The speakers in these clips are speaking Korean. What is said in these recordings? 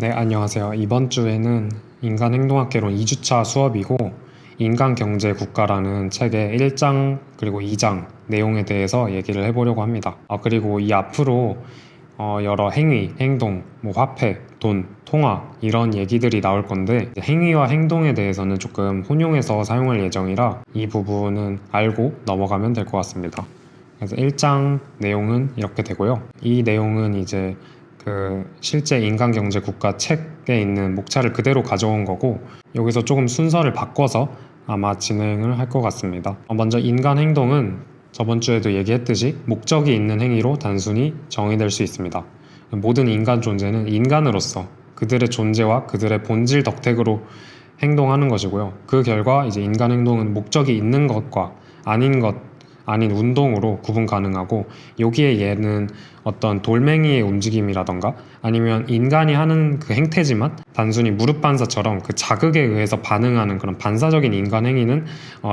네, 안녕하세요. 이번 주에는 인간행동학개론 2주차 수업이고 인간경제 국가라는 책의 1장 그리고 2장 내용에 대해서 얘기를 해보려고 합니다. 그리고 이 앞으로 여러 행위, 행동, 화폐, 돈, 통화 이런 얘기들이 나올 건데 행위와 행동에 대해서는 조금 혼용해서 사용할 예정이라 이 부분은 알고 넘어가면 될 것 같습니다. 그래서 1장 내용은 이렇게 되고요. 이 내용은 이제 실제 인간경제국가 책에 있는 목차를 그대로 가져온 거고 여기서 조금 순서를 바꿔서 아마 진행을 할 것 같습니다. 먼저 인간행동은 저번 주에도 얘기했듯이 목적이 있는 행위로 단순히 정의될 수 있습니다. 모든 인간 존재는 인간으로서 그들의 존재와 그들의 본질 덕택으로 행동하는 것이고요. 그 결과 이제 인간행동은 목적이 있는 것과 아닌 운동으로 구분 가능하고 여기에 얘는 어떤 돌멩이의 움직임이라던가 아니면 인간이 하는 그 행태지만 단순히 무릎 반사처럼 그 자극에 의해서 반응하는 그런 반사적인 인간 행위는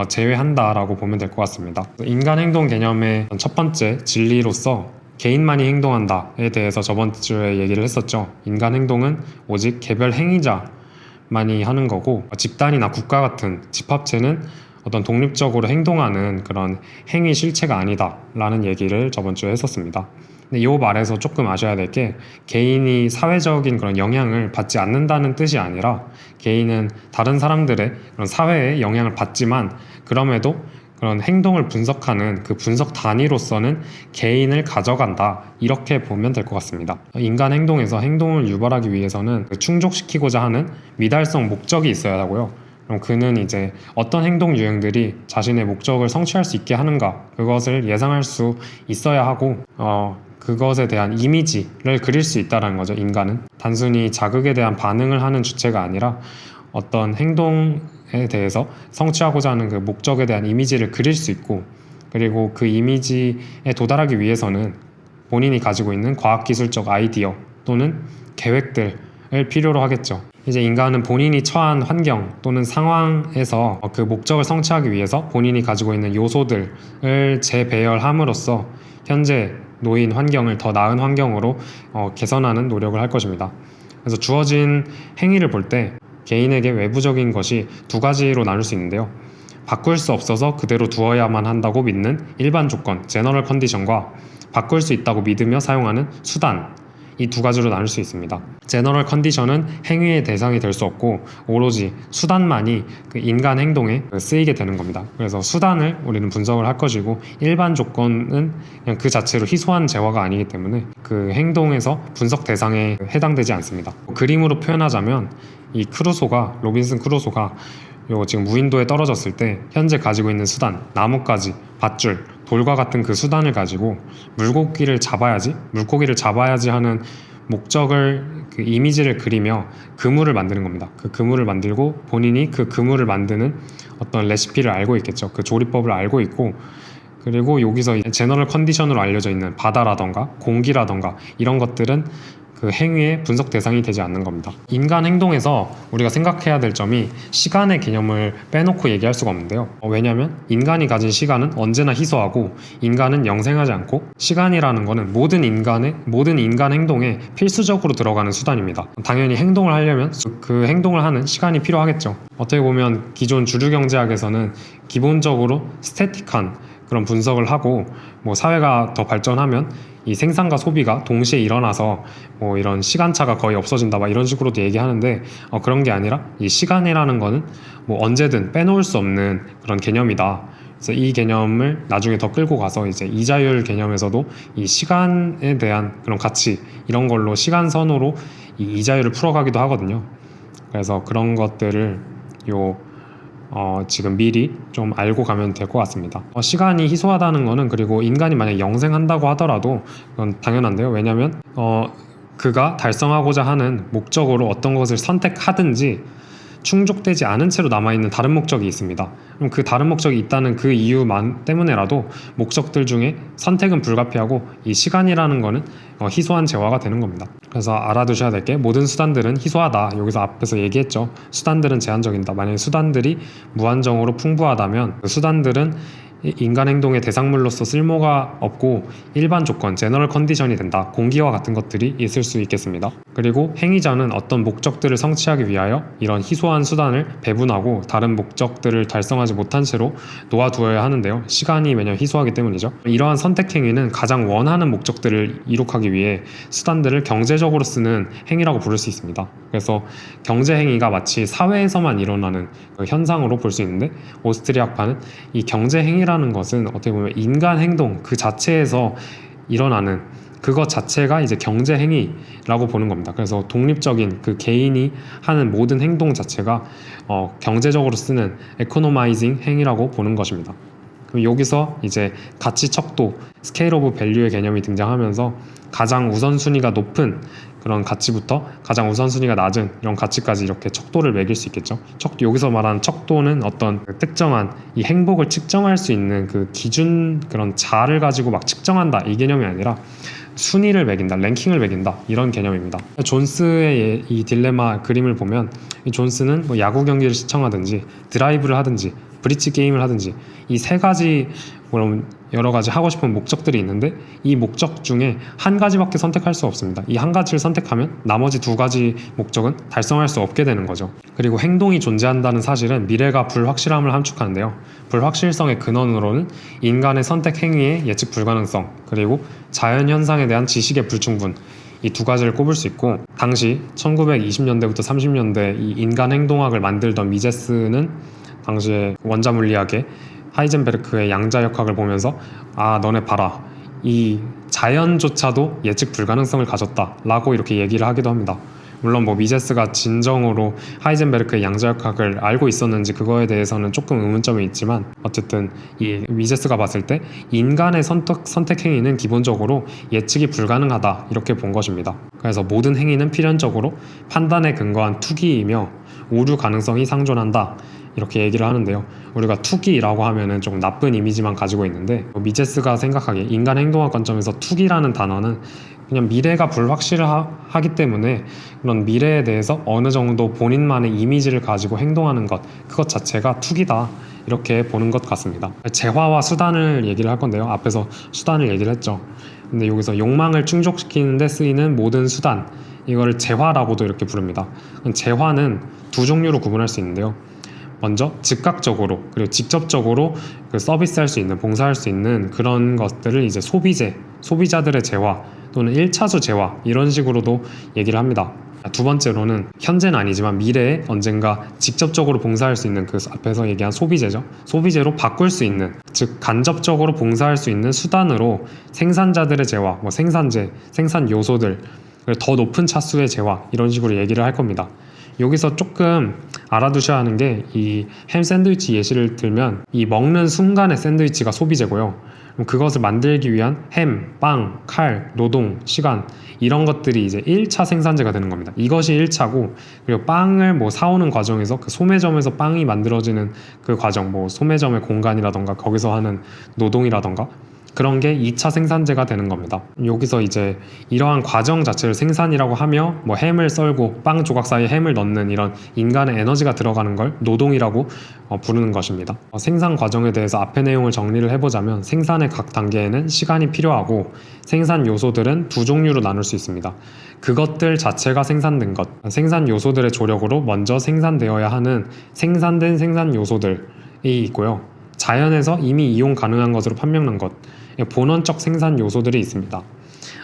제외한다라고 보면 될 것 같습니다. 인간 행동 개념의 첫 번째 진리로서 개인만이 행동한다에 대해서 저번 주에 얘기를 했었죠. 인간 행동은 오직 개별 행위자만이 하는 거고 집단이나 국가 같은 집합체는 어떤 독립적으로 행동하는 그런 행위 실체가 아니다라는 얘기를 저번 주에 했었습니다. 근데 이 말에서 조금 아셔야 될 게 개인이 사회적인 그런 영향을 받지 않는다는 뜻이 아니라 개인은 다른 사람들의 그런 사회에 영향을 받지만 그럼에도 그런 행동을 분석하는 그 분석 단위로서는 개인을 가져간다 이렇게 보면 될 것 같습니다. 인간 행동에서 행동을 유발하기 위해서는 충족시키고자 하는 미달성 목적이 있어야 하고요. 그럼 그는 이제 어떤 행동 유형들이 자신의 목적을 성취할 수 있게 하는가 그것을 예상할 수 있어야 하고 그것에 대한 이미지를 그릴 수 있다는 거죠. 인간은 단순히 자극에 대한 반응을 하는 주체가 아니라 어떤 행동에 대해서 성취하고자 하는 그 목적에 대한 이미지를 그릴 수 있고 그리고 그 이미지에 도달하기 위해서는 본인이 가지고 있는 과학기술적 아이디어 또는 계획들을 필요로 하겠죠. 이제 인간은 본인이 처한 환경 또는 상황에서 그 목적을 성취하기 위해서 본인이 가지고 있는 요소들을 재배열함으로써 현재 놓인 환경을 더 나은 환경으로 개선하는 노력을 할 것입니다. 그래서 주어진 행위를 볼 때 개인에게 외부적인 것이 두 가지로 나눌 수 있는데요. 바꿀 수 없어서 그대로 두어야만 한다고 믿는 일반 조건, 제너럴 컨디션과 바꿀 수 있다고 믿으며 사용하는 수단 이 두 가지로 나눌 수 있습니다. 제너럴 컨디션은 행위의 대상이 될 수 없고 오로지 수단만이 그 인간 행동에 쓰이게 되는 겁니다. 그래서 수단을 우리는 분석을 할 것이고 일반 조건은 그냥 그 자체로 희소한 재화가 아니기 때문에 그 행동에서 분석 대상에 해당되지 않습니다. 그림으로 표현하자면 이 로빈슨 크루소가 지금 무인도에 떨어졌을 때 현재 가지고 있는 수단, 나뭇가지, 밧줄, 돌과 같은 그 수단을 가지고 물고기를 잡아야지 하는 목적을 그 이미지를 그리며 그물을 만드는 겁니다. 그 그물을 만들고 본인이 그 그물을 만드는 어떤 레시피를 알고 있겠죠. 그 조리법을 알고 있고 그리고 여기서 제너럴 컨디션으로 알려져 있는 바다라던가 공기라던가 이런 것들은 그 행위의 분석 대상이 되지 않는 겁니다. 인간 행동에서 우리가 생각해야 될 점이 시간의 개념을 빼놓고 얘기할 수가 없는데요. 왜냐하면 인간이 가진 시간은 언제나 희소하고 인간은 영생하지 않고 시간이라는 거는 모든 인간 행동에 필수적으로 들어가는 수단입니다. 당연히 행동을 하려면 그 행동을 하는 시간이 필요하겠죠. 어떻게 보면 기존 주류경제학에서는 기본적으로 스태틱한 그런 분석을 하고 사회가 더 발전하면 이 생산과 소비가 동시에 일어나서 이런 시간차가 거의 없어진다 이런 식으로도 얘기하는데 그런 게 아니라 이 시간이라는 거는 언제든 빼놓을 수 없는 그런 개념이다. 그래서 이 개념을 나중에 더 끌고 가서 이제 이자율 개념에서도 이 시간에 대한 그런 가치 이런 걸로 시간선으로 이 이자율을 풀어가기도 하거든요. 그래서 그런 것들을 지금 미리 좀 알고 가면 될 것 같습니다. 시간이 희소하다는 거는 그리고 인간이 만약 영생한다고 하더라도 그건 당연한데요. 왜냐하면 그가 달성하고자 하는 목적으로 어떤 것을 선택하든지 충족되지 않은 채로 남아있는 다른 목적이 있습니다. 그럼 그 다른 목적이 있다는 그 이유만 때문에라도 목적들 중에 선택은 불가피하고 이 시간이라는 거는 희소한 재화가 되는 겁니다. 그래서 알아두셔야 될 게 모든 수단들은 희소하다. 여기서 앞에서 얘기했죠. 수단들은 제한적이다. 만약에 수단들이 무한정으로 풍부하다면 그 수단들은 인간 행동의 대상물로서 쓸모가 없고 일반 조건, 제너럴 컨디션이 된다. 공기와 같은 것들이 있을 수 있겠습니다. 그리고 행위자는 어떤 목적들을 성취하기 위하여 이런 희소한 수단을 배분하고 다른 목적들을 달성하지 못한 채로 놓아두어야 하는데요. 시간이 왜냐하면 희소하기 때문이죠. 이러한 선택 행위는 가장 원하는 목적들을 이룩하기 위해 수단들을 경제적으로 쓰는 행위라고 부를 수 있습니다. 그래서 경제 행위가 마치 사회에서만 일어나는 그 현상으로 볼 수 있는데, 오스트리아파는 이 경제 행위라는 것은 어떻게 보면 인간 행동 그 자체에서 일어나는 그것 자체가 이제 경제 행위라고 보는 겁니다. 그래서 독립적인 그 개인이 하는 모든 행동 자체가 경제적으로 쓰는 에코노마이징 행위라고 보는 것입니다. 그럼 여기서 이제 가치 척도, 스케일 오브 밸류의 개념이 등장하면서 가장 우선순위가 높은 그런 가치부터 가장 우선순위가 낮은 이런 가치까지 이렇게 척도를 매길 수 있겠죠. 여기서 말하는 척도는 어떤 특정한 이 행복을 측정할 수 있는 그 기준, 그런 자를 가지고 막 측정한다 이 개념이 아니라 순위를 매긴다, 랭킹을 매긴다 이런 개념입니다. 존스의 이 딜레마 그림을 보면 이 존스는 뭐 야구 경기를 시청하든지 드라이브를 하든지 브릿지 게임을 하든지 이 세 가지 여러 가지 하고 싶은 목적들이 있는데 이 목적 중에 한 가지밖에 선택할 수 없습니다. 이 한 가지를 선택하면 나머지 두 가지 목적은 달성할 수 없게 되는 거죠. 그리고 행동이 존재한다는 사실은 미래가 불확실함을 함축하는데요. 불확실성의 근원으로는 인간의 선택 행위의 예측 불가능성, 그리고 자연 현상에 대한 지식의 불충분, 이 두 가지를 꼽을 수 있고, 당시 1920년대부터 30년대 이 인간 행동학을 만들던 미제스는 당시에 원자 물리학의 하이젠베르크의 양자역학을 보면서 너네 봐라, 이 자연조차도 예측 불가능성을 가졌다 라고 이렇게 얘기를 하기도 합니다. 물론 뭐 미제스가 진정으로 하이젠베르크의 양자역학을 알고 있었는지 그거에 대해서는 조금 의문점이 있지만, 어쨌든 이 미제스가 봤을 때 인간의 선택 행위는 기본적으로 예측이 불가능하다 이렇게 본 것입니다. 그래서 모든 행위는 필연적으로 판단에 근거한 투기이며 오류 가능성이 상존한다 이렇게 얘기를 하는데요. 우리가 투기라고 하면은 좀 나쁜 이미지만 가지고 있는데, 미제스가 생각하기에 인간 행동학 관점에서 투기라는 단어는 그냥 미래가 불확실하기 때문에 그런 미래에 대해서 어느 정도 본인만의 이미지를 가지고 행동하는 것, 그것 자체가 투기다 이렇게 보는 것 같습니다. 재화와 수단을 얘기를 할 건데요. 앞에서 수단을 얘기를 했죠. 근데 여기서 욕망을 충족시키는 데 쓰이는 모든 수단, 이거를 재화라고도 이렇게 부릅니다. 재화는 두 종류로 구분할 수 있는데요. 먼저 즉각적으로 그리고 직접적으로 그 서비스할 수 있는, 봉사할 수 있는 그런 것들을 이제 소비자들의 재화 또는 1차수 재화 이런 식으로도 얘기를 합니다. 두 번째로는 현재는 아니지만 미래에 언젠가 직접적으로 봉사할 수 있는, 그 앞에서 얘기한 소비재죠. 소비재로 바꿀 수 있는, 즉 간접적으로 봉사할 수 있는 수단으로 생산자들의 재화, 뭐 생산재, 생산 요소들, 더 높은 차수의 재화 이런 식으로 얘기를 할 겁니다. 여기서 조금 알아두셔야 하는 게, 이 햄 샌드위치 예시를 들면 이 먹는 순간의 샌드위치가 소비재고요. 그것을 만들기 위한 햄, 빵, 칼, 노동, 시간 이런 것들이 이제 1차 생산재가 되는 겁니다. 이것이 1차고, 그리고 빵을 뭐 사오는 과정에서 그 소매점에서 빵이 만들어지는 그 과정, 뭐 소매점의 공간이라던가 거기서 하는 노동이라던가 그런 게 2차 생산재가 되는 겁니다. 여기서 이제 이러한 과정 자체를 생산이라고 하며, 뭐 햄을 썰고 빵 조각 사이에 햄을 넣는 이런 인간의 에너지가 들어가는 걸 노동이라고 부르는 것입니다. 생산 과정에 대해서 앞의 내용을 정리를 해보자면, 생산의 각 단계에는 시간이 필요하고 생산 요소들은 두 종류로 나눌 수 있습니다. 그것들 자체가 생산된 것, 생산 요소들의 조력으로 먼저 생산되어야 하는 생산된 생산 요소들이 있고요. 자연에서 이미 이용 가능한 것으로 판명난 것, 본원적 생산 요소들이 있습니다.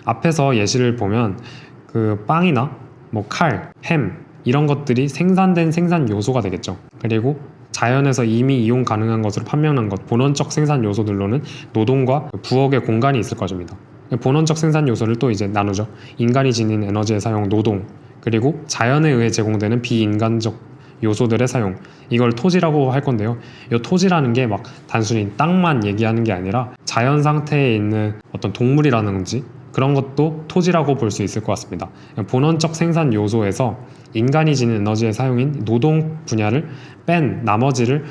앞에서 예시를 보면 그 빵이나 뭐 칼, 햄 이런 것들이 생산된 생산 요소가 되겠죠. 그리고 자연에서 이미 이용 가능한 것으로 판명난 것, 본원적 생산 요소들로는 노동과 부엌의 공간이 있을 것입니다. 본원적 생산 요소를 또 이제 나누죠. 인간이 지닌 에너지의 사용, 노동, 그리고 자연에 의해 제공되는 비인간적 요소들의 사용, 이걸 토지라고 할 건데요. 이 토지라는 게 막 단순히 땅만 얘기하는 게 아니라 자연 상태에 있는 어떤 동물이라든지 그런 것도 토지라고 볼 수 있을 것 같습니다. 본원적 생산 요소에서 인간이 지닌 에너지의 사용인 노동 분야를 뺀 나머지를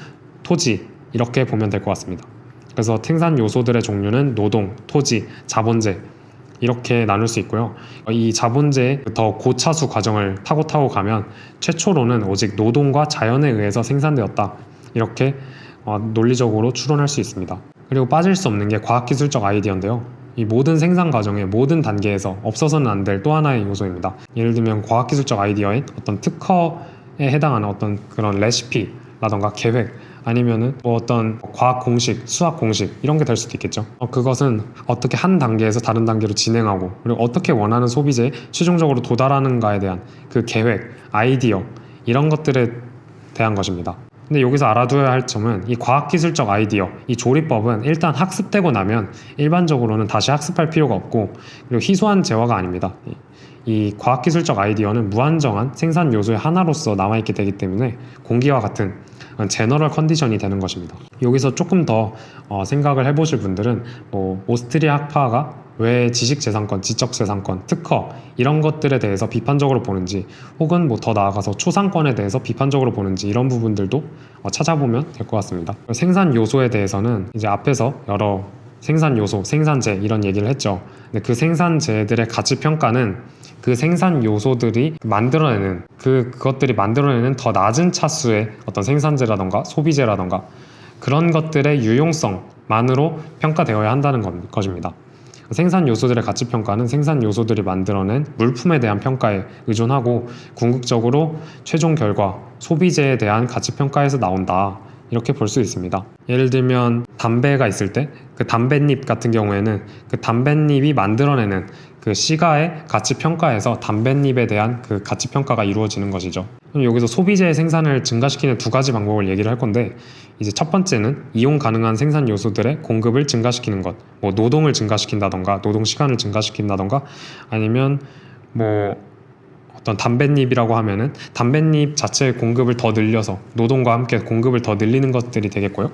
토지, 이렇게 보면 될 것 같습니다. 그래서 생산 요소들의 종류는 노동, 토지, 자본재 이렇게 나눌 수 있고요. 이 자본재의 더 고차수 과정을 타고 가면 최초로는 오직 노동과 자연에 의해서 생산되었다, 이렇게 논리적으로 추론할 수 있습니다. 그리고 빠질 수 없는 게 과학기술적 아이디어인데요. 이 모든 생산 과정의 모든 단계에서 없어서는 안 될 또 하나의 요소입니다. 예를 들면 과학기술적 아이디어인 어떤 특허에 해당하는 어떤 그런 레시피라던가 계획, 아니면은 뭐 어떤 과학 공식, 수학 공식 이런 게 될 수도 있겠죠. 그것은 어떻게 한 단계에서 다른 단계로 진행하고, 그리고 어떻게 원하는 소비재에 최종적으로 도달하는가에 대한 그 계획, 아이디어 이런 것들에 대한 것입니다. 근데 여기서 알아두어야 할 점은 이 과학기술적 아이디어, 이 조리법은 일단 학습되고 나면 일반적으로는 다시 학습할 필요가 없고, 그리고 희소한 재화가 아닙니다. 이 과학기술적 아이디어는 무한정한 생산 요소의 하나로서 남아있게 되기 때문에 공기와 같은 제너럴 컨디션이 되는 것입니다. 여기서 조금 더 생각을 해보실 분들은 뭐 오스트리아 학파가 왜 지식재산권, 지적재산권, 특허 이런 것들에 대해서 비판적으로 보는지, 혹은 뭐 더 나아가서 초상권에 대해서 비판적으로 보는지 이런 부분들도 찾아보면 될 것 같습니다. 생산 요소에 대해서는 이제 앞에서 여러 생산 요소, 생산재 이런 얘기를 했죠. 근데 그 생산재들의 가치 평가는 그 생산 요소들이 만들어내는 그것들이 만들어내는 더 낮은 차수의 어떤 생산재라던가 소비재라던가 그런 것들의 유용성만으로 평가되어야 한다는 것입니다. 생산 요소들의 가치 평가는 생산 요소들이 만들어낸 물품에 대한 평가에 의존하고 궁극적으로 최종 결과 소비재에 대한 가치 평가에서 나온다, 이렇게 볼 수 있습니다. 예를 들면 담배가 있을 때 그 담뱃잎 같은 경우에는 그 담뱃잎이 만들어내는 그 시가의 가치 평가에서 담뱃잎에 대한 그 가치 평가가 이루어지는 것이죠. 그럼 여기서 소비재의 생산을 증가시키는 두 가지 방법을 얘기를 할 건데, 이제 첫 번째는 이용 가능한 생산 요소들의 공급을 증가시키는 것, 뭐 노동을 증가시킨다던가 노동 시간을 증가시킨다던가, 아니면 뭐 어떤 담뱃잎이라고 하면은 담뱃잎 자체의 공급을 더 늘려서 노동과 함께 공급을 더 늘리는 것들이 되겠고요.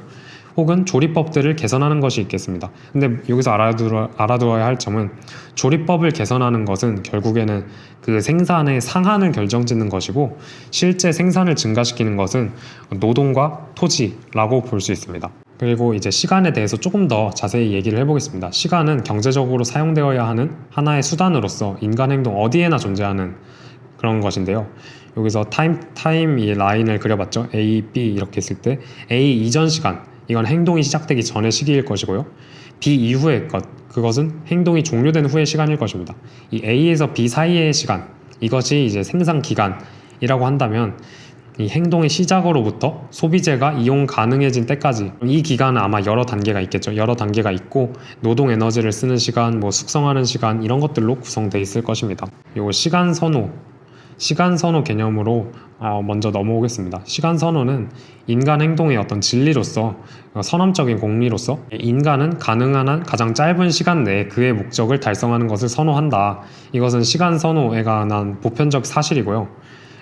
혹은 조리법들을 개선하는 것이 있겠습니다. 근데 여기서 알아두어야 할 점은 조리법을 개선하는 것은 결국에는 그 생산의 상한을 결정짓는 것이고, 실제 생산을 증가시키는 것은 노동과 토지라고 볼 수 있습니다. 그리고 이제 시간에 대해서 조금 더 자세히 얘기를 해보겠습니다. 시간은 경제적으로 사용되어야 하는 하나의 수단으로서 인간 행동 어디에나 존재하는 그런 것인데요. 여기서 타임 이 라인을 그려봤죠. A, B 이렇게 했을 때 A 이전 시간, 이건 행동이 시작되기 전의 시기일 것이고요. B 이후의 것, 그것은 행동이 종료된 후의 시간일 것입니다. 이 A에서 B 사이의 시간, 이것이 이제 생산 기간이라고 한다면, 이 행동의 시작으로부터 소비재가 이용 가능해진 때까지 이 기간은 아마 여러 단계가 있겠죠. 여러 단계가 있고 노동 에너지를 쓰는 시간, 뭐 숙성하는 시간 이런 것들로 구성되어 있을 것입니다. 요 시간 선호 개념으로 먼저 넘어오겠습니다. 시간 선호는 인간 행동의 어떤 진리로서, 선언적인 공리로서 인간은 가능한 한 가장 짧은 시간 내에 그의 목적을 달성하는 것을 선호한다. 이것은 시간 선호에 관한 보편적 사실이고요.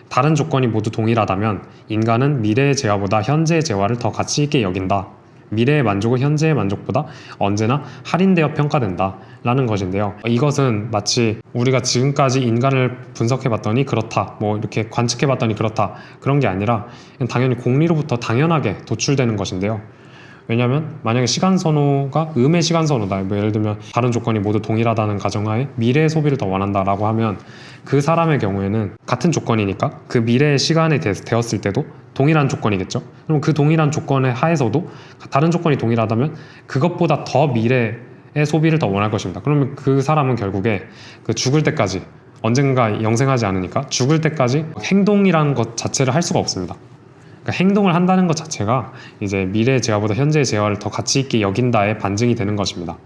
다른 조건이 모두 동일하다면 인간은 미래의 재화보다 현재의 재화를 더 가치 있게 여긴다. 미래의 만족은 현재의 만족보다 언제나 할인되어 평가된다 라는 것인데요. 이것은 마치 우리가 지금까지 인간을 분석해봤더니 그렇다, 뭐 이렇게 관측해봤더니 그렇다, 그런 게 아니라 당연히 공리로부터 당연하게 도출되는 것인데요. 왜냐하면 만약에 시간 선호가 음의 시간 선호다, 뭐 예를 들면 다른 조건이 모두 동일하다는 가정하에 미래의 소비를 더 원한다라고 하면 그 사람의 경우에는 같은 조건이니까 그 미래의 시간이 되었을 때도 동일한 조건이겠죠. 그럼 그 동일한 조건의 하에서도 다른 조건이 동일하다면 그것보다 더 미래의 소비를 더 원할 것입니다. 그러면 그 사람은 결국에 그 죽을 때까지, 언젠가 영생하지 않으니까 죽을 때까지 행동이라는 것 자체를 할 수가 없습니다. 그러니까 행동을 한다는 것 자체가 이제 미래의 재화보다 현재의 재화를 더 가치 있게 여긴다의 반증이 되는 것입니다.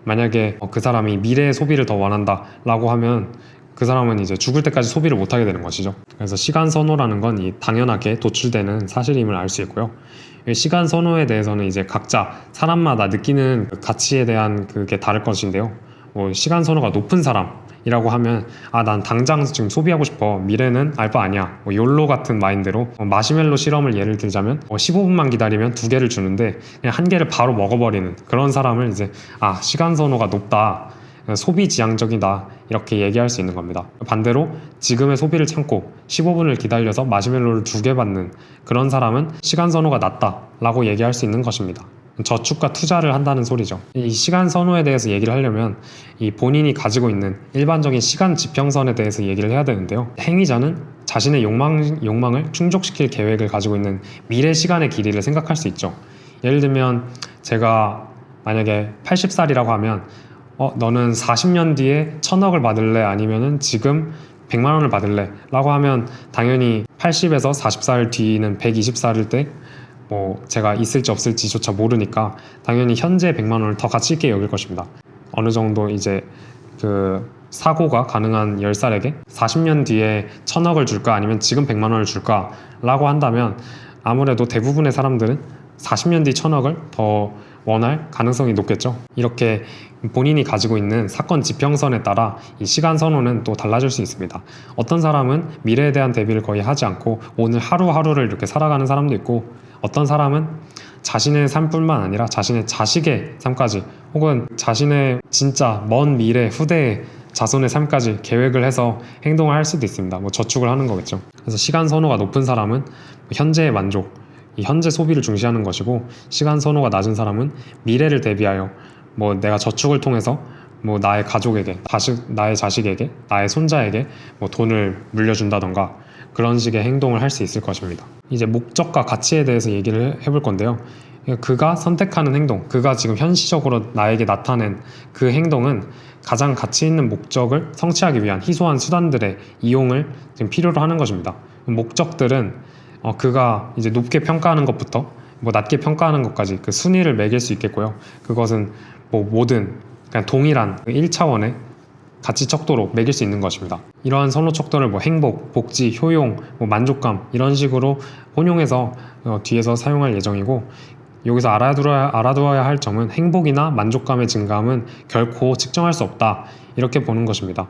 만약에 그 사람이 미래의 소비를 더 원한다라고 하면 그 사람은 이제 죽을 때까지 소비를 못하게 되는 것이죠. 그래서 시간 선호라는 건 이 당연하게 도출되는 사실임을 알 수 있고요. 이 시간 선호에 대해서는 이제 각자 사람마다 느끼는 그 가치에 대한 그게 다를 것인데요. 뭐 시간 선호가 높은 사람이라고 하면 난 당장 지금 소비하고 싶어, 미래는 알 바 아니야, 뭐 욜로 같은 마인드로 마시멜로 실험을 예를 들자면 15분만 기다리면 2개를 주는데 그냥 1개를 바로 먹어버리는 그런 사람을 이제 시간 선호가 높다, 소비 지향적이다 이렇게 얘기할 수 있는 겁니다. 반대로 지금의 소비를 참고 15분을 기다려서 마시멜로를 2개 받는 그런 사람은 시간 선호가 낮다라고 얘기할 수 있는 것입니다. 저축과 투자를 한다는 소리죠. 이 시간 선호에 대해서 얘기를 하려면 이 본인이 가지고 있는 일반적인 시간 지평선에 대해서 얘기를 해야 되는데요. 행위자는 자신의 욕망을 충족시킬 계획을 가지고 있는 미래 시간의 길이를 생각할 수 있죠. 예를 들면 제가 만약에 80살이라고 하면 너는 40년 뒤에 1000억을 받을래? 아니면은 지금 100만 원을 받을래? 라고 하면 당연히 80에서 40살 뒤는 120살일 때 뭐 제가 있을지 없을지조차 모르니까 당연히 현재 100만 원을 더 가치 있게 여길 것입니다. 어느 정도 이제 그 사고가 가능한 10살에게 40년 뒤에 1000억을 줄까 아니면 지금 100만 원을 줄까 라고 한다면 아무래도 대부분의 사람들은 40년 뒤 1000억을 더 원할 가능성이 높겠죠. 이렇게 본인이 가지고 있는 사건 지평선에 따라 이 시간 선호는 또 달라질 수 있습니다. 어떤 사람은 미래에 대한 대비를 거의 하지 않고 오늘 하루하루를 이렇게 살아가는 사람도 있고, 어떤 사람은 자신의 삶뿐만 아니라 자신의 자식의 삶까지 혹은 자신의 진짜 먼 미래 후대의 자손의 삶까지 계획을 해서 행동을 할 수도 있습니다. 뭐 저축을 하는 거겠죠. 그래서 시간 선호가 높은 사람은 현재의 만족, 이 현재 소비를 중시하는 것이고, 시간 선호가 낮은 사람은 미래를 대비하여 뭐 내가 저축을 통해서 뭐 나의 가족에게, 나의 자식에게, 나의 손자에게 뭐 돈을 물려준다던가 그런 식의 행동을 할 수 있을 것입니다. 이제 목적과 가치에 대해서 얘기를 해볼 건데요. 그가 선택하는 행동, 그가 지금 현실적으로 나에게 나타낸 그 행동은 가장 가치 있는 목적을 성취하기 위한 희소한 수단들의 이용을 지금 필요로 하는 것입니다. 목적들은 그가 이제 높게 평가하는 것부터 뭐 낮게 평가하는 것까지 그 순위를 매길 수 있겠고요. 그것은 뭐 모든 그냥 동일한 1차원의 가치 척도로 매길 수 있는 것입니다. 이러한 선호 척도를 뭐 행복, 복지, 효용, 뭐 만족감 이런 식으로 혼용해서 뒤에서 사용할 예정이고, 여기서 알아두어야 할 점은 행복이나 만족감의 증감은 결코 측정할 수 없다, 이렇게 보는 것입니다.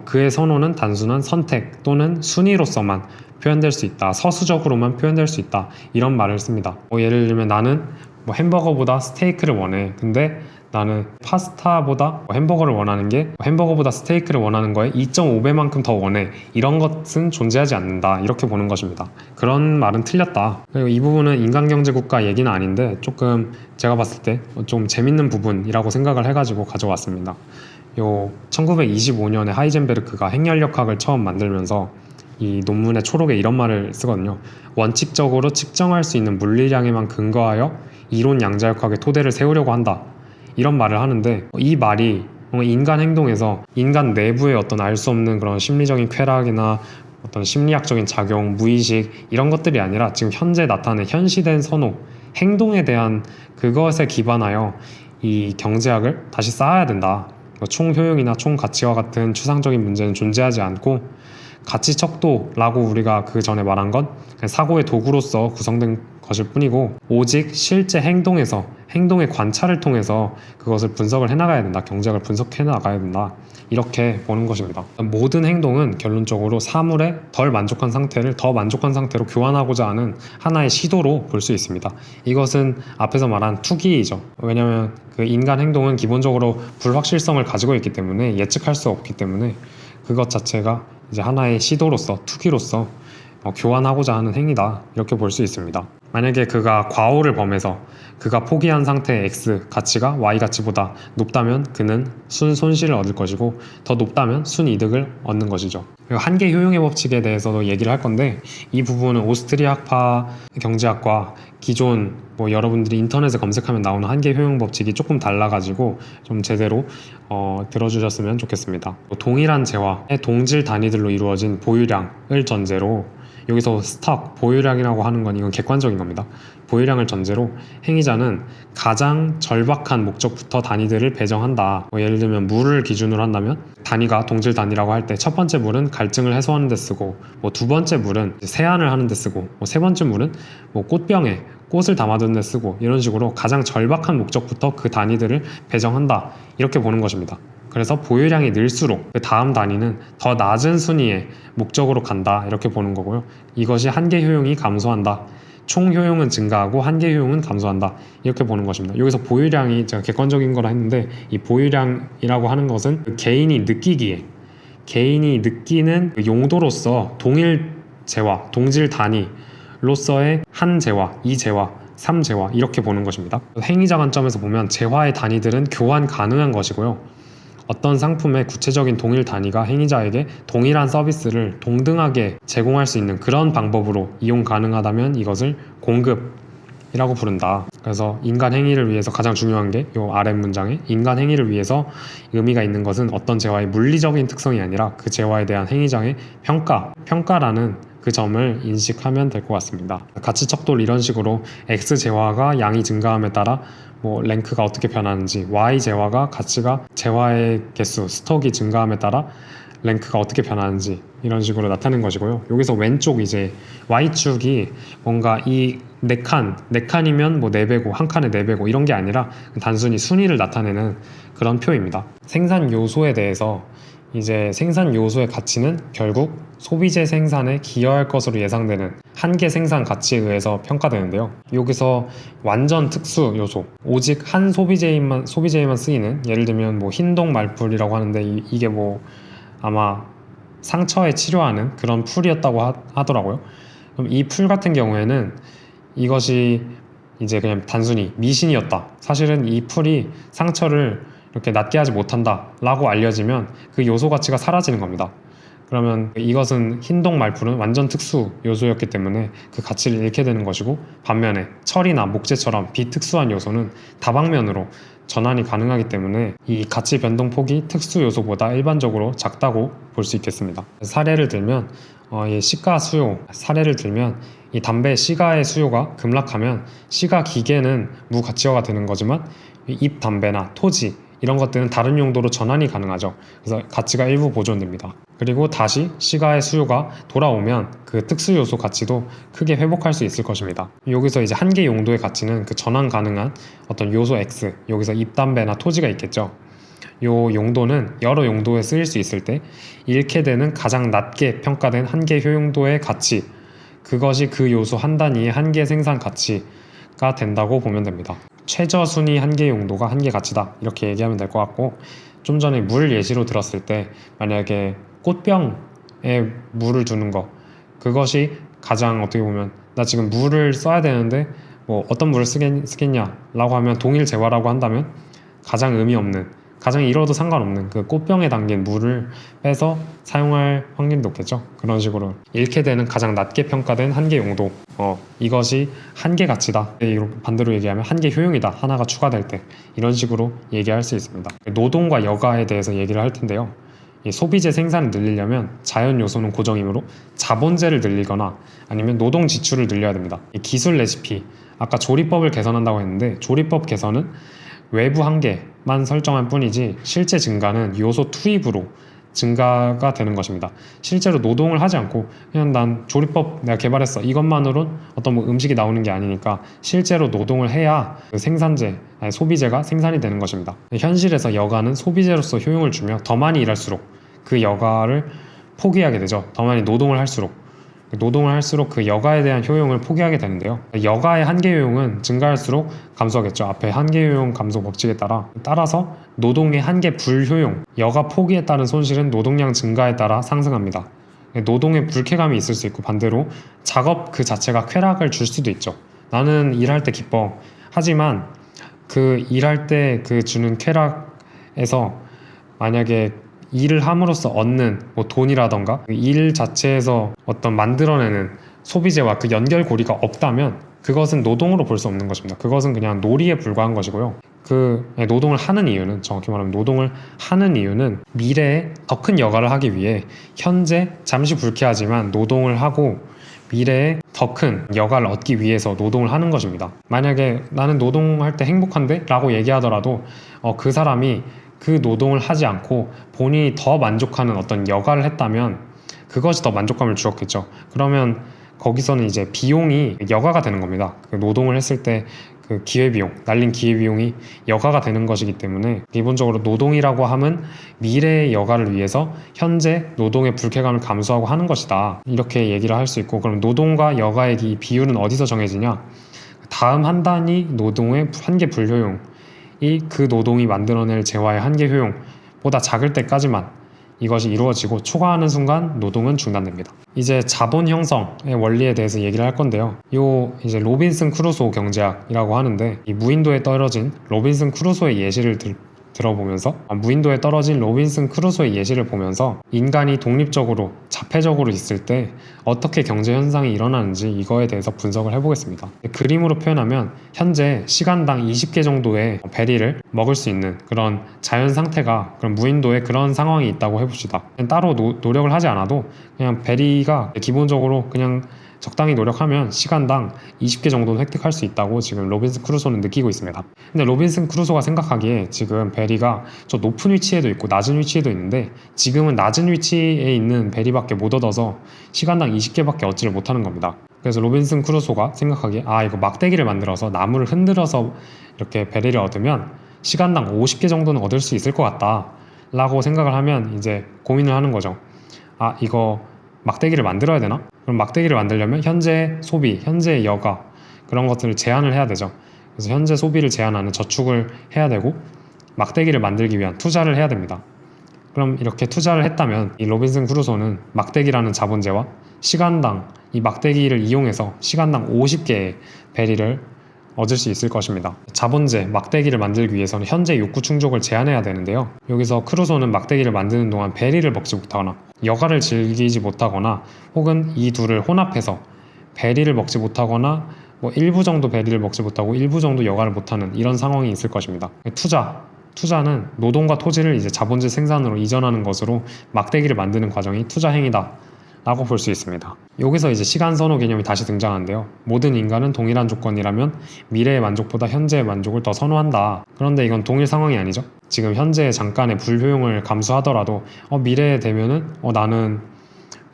그의 선호는 단순한 선택 또는 순위로서만 표현될 수 있다, 서술적으로만 표현될 수 있다, 이런 말을 씁니다. 예를 들면 나는 뭐 햄버거보다 스테이크를 원해. 근데 나는 파스타보다 햄버거를 원하는 게 햄버거보다 스테이크를 원하는 거에 2.5배만큼 더 원해. 이런 것은 존재하지 않는다, 이렇게 보는 것입니다. 그런 말은 틀렸다. 그리고 이 부분은 인간경제국가 얘기는 아닌데 조금 제가 봤을 때 좀 재밌는 부분이라고 생각을 해가지고 가져왔습니다. 1925년에 하이젠베르크가 핵연력학을 처음 만들면서 이 논문의 초록에 이런 말을 쓰거든요. 원칙적으로 측정할 수 있는 물리량에만 근거하여 이론 양자역학의 토대를 세우려고 한다, 이런 말을 하는데, 이 말이 인간 행동에서 인간 내부의 어떤 알 수 없는 그런 심리적인 쾌락이나 어떤 심리학적인 작용, 무의식 이런 것들이 아니라 지금 현재 나타나는 현시된 선호, 행동에 대한 그것에 기반하여 이 경제학을 다시 쌓아야 된다. 총효용이나 총가치와 같은 추상적인 문제는 존재하지 않고 가치 척도라고 우리가 그 전에 말한 건 그냥 사고의 도구로서 구성된 것일 뿐이고, 오직 실제 행동에서 행동의 관찰을 통해서 그것을 분석을 해나가야 된다, 경제학을 분석해 나가야 된다, 이렇게 보는 것입니다. 모든 행동은 결론적으로 사물의 덜 만족한 상태를 더 만족한 상태로 교환하고자 하는 하나의 시도로 볼 수 있습니다. 이것은 앞에서 말한 투기이죠. 왜냐하면 그 인간 행동은 기본적으로 불확실성을 가지고 있기 때문에, 예측할 수 없기 때문에 그것 자체가 이제 하나의 시도로서, 투기로서 교환하고자 하는 행위다, 이렇게 볼 수 있습니다. 만약에 그가 과오를 범해서 그가 포기한 상태의 X 가치가 Y 가치보다 높다면 그는 순손실을 얻을 것이고, 더 높다면 순이득을 얻는 것이죠. 그리고 한계 효용의 법칙에 대해서도 얘기를 할 건데, 이 부분은 오스트리아파 경제학과 기존 여러분들이 인터넷에 검색하면 나오는 한계 효용 법칙이 조금 달라가지고 좀 제대로 들어주셨으면 좋겠습니다. 동일한 재화의 동질 단위들로 이루어진 보유량을 전제로, 여기서 스톡, 보유량이라고 하는 건 이건 객관적인 겁니다. 보유량을 전제로 행위자는 가장 절박한 목적부터 단위들을 배정한다. 예를 들면 물을 기준으로 한다면 단위가 동질 단위라고 할 때 첫 번째 물은 갈증을 해소하는 데 쓰고, 두 번째 물은 세안을 하는 데 쓰고, 세 번째 물은 꽃병에 꽃을 담아두는 데 쓰고, 이런 식으로 가장 절박한 목적부터 그 단위들을 배정한다, 이렇게 보는 것입니다. 그래서 보유량이 늘수록 그 다음 단위는 더 낮은 순위의 목적으로 간다, 이렇게 보는 거고요. 이것이 한계 효용이 감소한다, 총 효용은 증가하고 한계 효용은 감소한다, 이렇게 보는 것입니다. 여기서 보유량이 제가 객관적인 거라 했는데, 이 보유량이라고 하는 것은 그 개인이 느끼는 용도로서 동일 재화, 동질 단위로서의 한 재화, 2재화, 3재화, 이렇게 보는 것입니다. 행위자 관점에서 보면 재화의 단위들은 교환 가능한 것이고요. 어떤 상품의 구체적인 동일 단위가 행위자에게 동일한 서비스를 동등하게 제공할 수 있는 그런 방법으로 이용 가능하다면 이것을 공급 이라고 부른다. 그래서 인간 행위를 위해서 가장 중요한 게 이 아랫 문장에 인간 행위를 위해서 의미가 있는 것은 어떤 재화의 물리적인 특성이 아니라 그 재화에 대한 행위장의 평가라는 그 점을 인식하면 될 것 같습니다. 가치 척도를 이런 식으로 X 재화가 양이 증가함에 따라 뭐 랭크가 어떻게 변하는지, Y 재화가 가치가 재화의 개수, 스톡이 증가함에 따라 랭크가 어떻게 변하는지 이런 식으로 나타낸 것이고요. 여기서 왼쪽 이제 Y축이 뭔가 이 네 칸이면 뭐 4배고 한 칸에 4배고 이런 게 아니라 단순히 순위를 나타내는 그런 표입니다. 생산 요소에 대해서 이제 생산 요소의 가치는 결국 소비재 생산에 기여할 것으로 예상되는 한계 생산 가치에 의해서 평가되는데요. 여기서 완전 특수 요소, 오직 한 소비재에만 쓰이는, 예를 들면 뭐 흰동 말풀이라고 하는데 이게 뭐 아마 상처에 치료하는 그런 풀이었다고 하더라고요. 그럼 이 풀 같은 경우에는 이것이 이제 그냥 단순히 미신이었다. 사실은 이 풀이 상처를 이렇게 낫게 하지 못한다 라고 알려지면 그 요소 가치가 사라지는 겁니다. 그러면 이것은 흰동 말풀은 완전 특수 요소였기 때문에 그 가치를 잃게 되는 것이고, 반면에 철이나 목재처럼 비특수한 요소는 다방면으로 전환이 가능하기 때문에 이 가치 변동 폭이 특수 요소보다 일반적으로 작다고 볼 수 있겠습니다. 사례를 들면 이 시가 수요 사례를 들면 이 담배 시가의 수요가 급락하면 시가 기계는 무가치화가 되는 거지만 잎 담배나 토지 이런 것들은 다른 용도로 전환이 가능하죠. 그래서 가치가 일부 보존됩니다. 그리고 다시 시가의 수요가 돌아오면 그 특수 요소 가치도 크게 회복할 수 있을 것입니다. 여기서 이제 한 개 용도의 가치는 그 전환 가능한 어떤 요소 X, 여기서 잎담배나 토지가 있겠죠. 요 용도는 여러 용도에 쓰일 수 있을 때 잃게 되는 가장 낮게 평가된 한 개 효용도의 가치, 그것이 그 요소 한 단위의 한 개 생산 가치가 된다고 보면 됩니다. 최저 순위 한 개 용도가 한 개 가치다 이렇게 얘기하면 될 것 같고, 좀 전에 물 예시로 들었을 때 만약에 꽃병에 물을 두는 거, 그것이 가장 어떻게 보면 나 지금 물을 써야 되는데 뭐 어떤 물을 쓰겠냐 라고 하면 동일 재화라고 한다면 가장 의미 없는, 가장 잃어도 상관없는 그 꽃병에 담긴 물을 빼서 사용할 확률이 높겠죠. 그런 식으로 잃게 되는 가장 낮게 평가된 한 개 용도, 이것이 한 개 가치다. 반대로 얘기하면 한 개 효용이다. 하나가 추가될 때 이런 식으로 얘기할 수 있습니다. 노동과 여가에 대해서 얘기를 할 텐데요. 이 소비재 생산을 늘리려면 자연 요소는 고정이므로 자본재를 늘리거나 아니면 노동 지출을 늘려야 됩니다. 이 기술 레시피, 아까 조리법을 개선한다고 했는데 조리법 개선은 외부 한계만 설정할 뿐이지 실제 증가는 요소 투입으로 증가가 되는 것입니다. 실제로 노동을 하지 않고 그냥 난 조리법 내가 개발했어 이것만으론 어떤 뭐 음식이 나오는 게 아니니까 실제로 노동을 해야 그 생산재, 아니 소비재가 생산이 되는 것입니다. 현실에서 여가는 소비재로서 효용을 주며 더 많이 일할수록 그 여가를 포기하게 되죠. 더 많이 노동을 할수록 그 여가에 대한 효용을 포기하게 되는데요. 여가의 한계 효용은 증가할수록 감소하겠죠. 앞에 한계 효용 감소 법칙에 따라서 노동의 한계 불효용, 여가 포기에 따른 손실은 노동량 증가에 따라 상승합니다. 노동에 불쾌감이 있을 수 있고, 반대로 작업 그 자체가 쾌락을 줄 수도 있죠. 나는 일할 때 기뻐. 하지만 그 일할 때 그 주는 쾌락에서 만약에 일을 함으로써 얻는 뭐 돈이라던가 일 자체에서 어떤 만들어내는 소비재와 그 연결고리가 없다면 그것은 노동으로 볼 수 없는 것입니다. 그것은 그냥 놀이에 불과한 것이고요. 노동을 하는 이유는, 정확히 말하면 노동을 하는 이유는 미래에 더 큰 여가를 하기 위해 현재 잠시 불쾌하지만 노동을 하고 미래에 더 큰 여가를 얻기 위해서 노동을 하는 것입니다. 만약에 나는 노동할 때 행복한데? 라고 얘기하더라도 그 사람이 그 노동을 하지 않고 본인이 더 만족하는 어떤 여가를 했다면 그것이 더 만족감을 주었겠죠. 그러면 거기서는 이제 비용이 여가가 되는 겁니다. 그 노동을 했을 때 그 기회비용, 날린 기회비용이 여가가 되는 것이기 때문에 기본적으로 노동이라고 함은 미래의 여가를 위해서 현재 노동의 불쾌감을 감수하고 하는 것이다. 이렇게 얘기를 할 수 있고, 그럼 노동과 여가의 이 비율은 어디서 정해지냐? 다음 한 단위 노동의 한계 불효용, 그 노동이 만들어낼 재화의 한계 효용보다 작을 때까지만 이것이 이루어지고 초과하는 순간 노동은 중단됩니다. 이제 자본 형성의 원리에 대해서 얘기를 할 건데요. 이제 로빈슨 크루소 경제학이라고 하는데, 이 무인도에 떨어진 로빈슨 크루소의 예시를 들어보면서 무인도에 떨어진 로빈슨 크루소의 예시를 보면서 인간이 독립적으로 자폐적으로 있을 때 어떻게 경제 현상이 일어나는지 이거에 대해서 분석을 해보겠습니다. 그림으로 표현하면 현재 시간당 20개 정도의 베리를 먹을 수 있는 그런 자연 상태가 그런 무인도에 그런 상황이 있다고 해봅시다. 따로 노력을 하지 않아도 그냥 베리가 기본적으로 그냥 적당히 노력하면 시간당 20개 정도는 획득할 수 있다고 지금 로빈슨 크루소는 느끼고 있습니다. 근데 로빈슨 크루소가 생각하기에 지금 베리가 저 높은 위치에도 있고 낮은 위치에도 있는데 지금은 낮은 위치에 있는 베리밖에 못 얻어서 시간당 20개밖에 얻지를 못하는 겁니다. 그래서 로빈슨 크루소가 생각하기에 이거 막대기를 만들어서 나무를 흔들어서 이렇게 베리를 얻으면 시간당 50개 정도는 얻을 수 있을 것 같다 라고 생각을 하면 이제 고민을 하는 거죠. 이거 막대기를 만들어야 되나? 그럼 막대기를 만들려면 현재 소비, 현재 여가 그런 것들을 제한을 해야 되죠. 그래서 현재 소비를 제한하는 저축을 해야 되고 막대기를 만들기 위한 투자를 해야 됩니다. 그럼 이렇게 투자를 했다면 이 로빈슨 크루소는 막대기라는 자본재와 시간당 이 막대기를 이용해서 시간당 50개의 베리를 얻을 수 있을 것입니다. 자본재, 막대기를 만들기 위해서는 현재 욕구 충족을 제한해야 되는데요. 여기서 크루소는 막대기를 만드는 동안 베리를 먹지 못하거나 여가를 즐기지 못하거나 혹은 이 둘을 혼합해서 베리를 먹지 못하거나 일부 정도 베리를 먹지 못하고 일부 정도 여가를 못하는 이런 상황이 있을 것입니다. 투자는 노동과 토지를 이제 자본재 생산으로 이전하는 것으로 막대기를 만드는 과정이 투자 행위다 라고 볼 수 있습니다. 여기서 이제 시간 선호 개념이 다시 등장하는데요. 모든 인간은 동일한 조건이라면 미래의 만족보다 현재의 만족을 더 선호한다. 그런데 이건 동일 상황이 아니죠. 지금 현재의 잠깐의 불효용을 감수하더라도 미래에 되면은 나는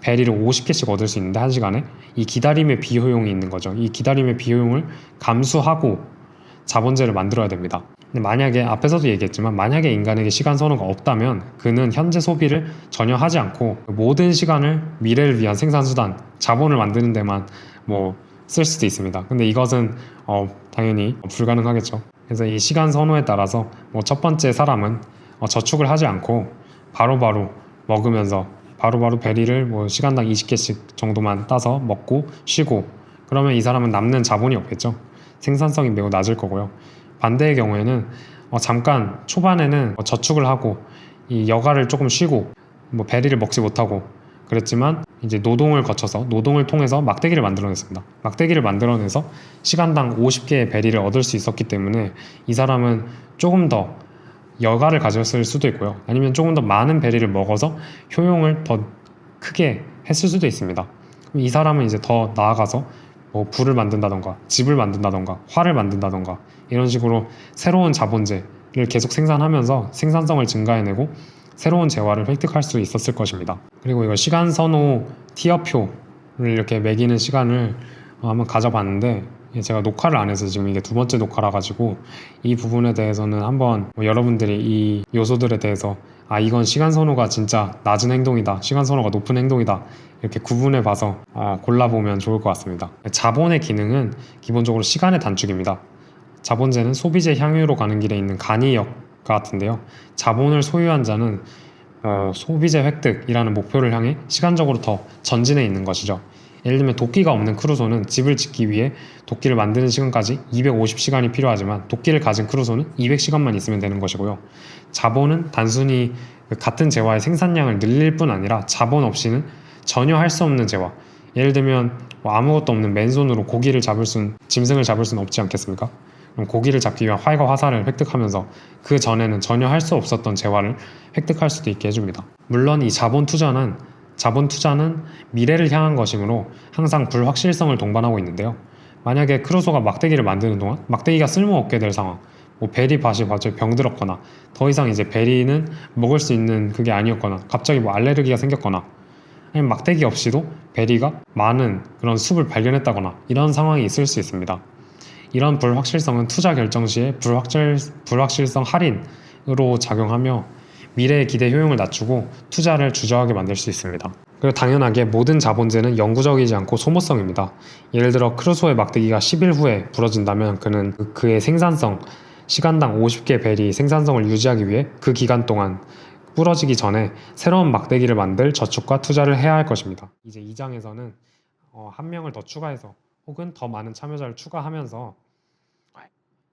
베리를 50개씩 얻을 수 있는데 1시간에 이 기다림의 비효용이 있는 거죠. 이 기다림의 비효용을 감수하고 자본재를 만들어야 됩니다. 근데 만약에 앞에서도 얘기했지만 만약에 인간에게 시간 선호가 없다면 그는 현재 소비를 전혀 하지 않고 모든 시간을 미래를 위한 생산수단, 자본을 만드는 데만 쓸 수도 있습니다. 근데 이것은 당연히 불가능하겠죠. 그래서 이 시간 선호에 따라서 첫 번째 사람은 저축을 하지 않고 바로바로 먹으면서 바로바로 베리를 시간당 20개씩 정도만 따서 먹고 쉬고 그러면 이 사람은 남는 자본이 없겠죠. 생산성이 매우 낮을 거고요. 반대의 경우에는 잠깐 초반에는 저축을 하고 이 여가를 조금 쉬고 베리를 먹지 못하고 그랬지만 이제 노동을 통해서 막대기를 만들어냈습니다. 막대기를 만들어내서 시간당 50개의 베리를 얻을 수 있었기 때문에 이 사람은 조금 더 여가를 가졌을 수도 있고요. 아니면 조금 더 많은 베리를 먹어서 효용을 더 크게 했을 수도 있습니다. 이 사람은 이제 더 나아가서 불을 만든다던가 집을 만든다던가 화를 만든다던가 이런 식으로 새로운 자본재를 계속 생산하면서 생산성을 증가해내고 새로운 재화를 획득할 수 있었을 것입니다. 그리고 이거 시간 선호 티어표를 이렇게 매기는 시간을 한번 가져봤는데 제가 녹화를 안 해서 지금 이게 두 번째 녹화라 가지고 이 부분에 대해서는 한번 여러분들이 이 요소들에 대해서 이건 시간 선호가 진짜 낮은 행동이다, 시간 선호가 높은 행동이다 이렇게 구분해 봐서 골라보면 좋을 것 같습니다. 자본의 기능은 기본적으로 시간의 단축입니다. 자본재는 소비재 향유로 가는 길에 있는 간이역 같은데요. 자본을 소유한 자는 소비재 획득이라는 목표를 향해 시간적으로 더 전진해 있는 것이죠. 예를 들면 도끼가 없는 크루소는 집을 짓기 위해 도끼를 만드는 시간까지 250시간이 필요하지만 도끼를 가진 크루소는 200시간만 있으면 되는 것이고요. 자본은 단순히 같은 재화의 생산량을 늘릴 뿐 아니라 자본 없이는 전혀 할 수 없는 재화. 예를 들면 아무것도 없는 맨손으로 짐승을 잡을 수는 없지 않겠습니까? 그럼 고기를 잡기 위한 활과 화살을 획득하면서 그 전에는 전혀 할 수 없었던 재화를 획득할 수도 있게 해줍니다. 물론 이 자본 투자는 미래를 향한 것이므로 항상 불확실성을 동반하고 있는데요. 만약에 크루소가 막대기를 만드는 동안 막대기가 쓸모없게 될 상황, 베리밭이 갑자기 병들었거나 더 이상 이제 베리는 먹을 수 있는 그게 아니었거나 갑자기 알레르기가 생겼거나 아니면 막대기 없이도 베리가 많은 그런 숲을 발견했다거나 이런 상황이 있을 수 있습니다. 이런 불확실성은 투자 결정 시에 불확실성 할인으로 작용하며 미래의 기대 효용을 낮추고 투자를 주저하게 만들 수 있습니다. 그리고 당연하게 모든 자본재는 영구적이지 않고 소모성입니다. 예를 들어 크루소의 막대기가 10일 후에 부러진다면 그는 그의 생산성, 시간당 50개 베리 생산성을 유지하기 위해 그 기간 동안 부러지기 전에 새로운 막대기를 만들 저축과 투자를 해야 할 것입니다. 이제 2장에서는 한 명을 더 추가해서 혹은 더 많은 참여자를 추가하면서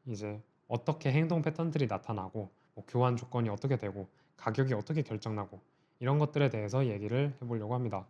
이제 어떻게 행동 패턴들이 나타나고 뭐 교환 조건이 어떻게 되고 가격이 어떻게 결정나고 이런 것들에 대해서 얘기를 해보려고 합니다.